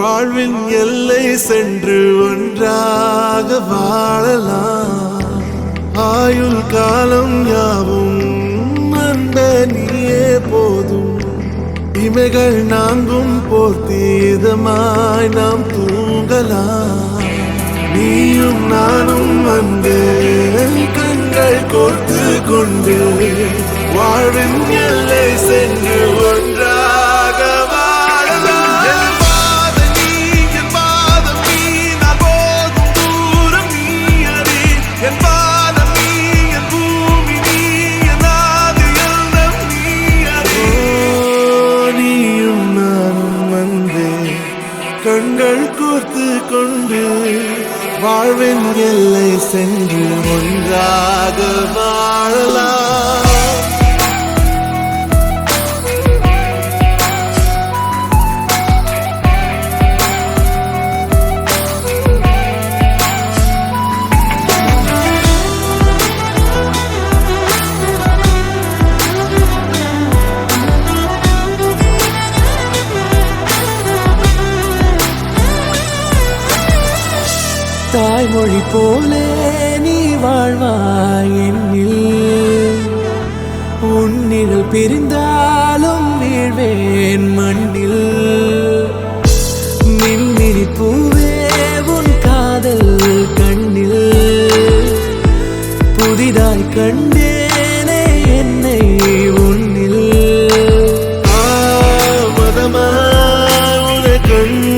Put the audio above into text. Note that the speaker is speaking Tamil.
வாழ்வின் எல்லை சென்று ஒன்றாக வாழலாம். ஆயுள் காலம் யாவும் அந்த நீயே போதும். இமைகள் நான்கும் போர்த்தி இதமாய் நாம் தூங்கலாம். நீயும் நானும் வந்து கண்கள் கோர்த்து கொண்டு வாழ்வின் எல்லை சென்று ஒன்றாக வாழலாம். என் பாதம் நீ, என் பாதம் நீ, நான் போகும் தூரம் நீ அறி. என் பாதம் நீ, என் பூமி நீ, என் ஆதி எல்லாம் நீ அறி. நீயும் நானும் வந்து கண்கள் கோர்த்து கொண்டு வாழ்வின் எல்லை சென்று ஒன்றாக வாழலாம். தாய்மொழி போலே நீ வாழ்வாய் என்னில். உன்னில் பிரிந்தாலும் வீழ்வேன் மண்ணில். மின்மினி பூவே உன் காதல் கண்ணில் புதிதாய் கண்டேனே என்னை உன்னில். மதமாய் உன்னை கண்டு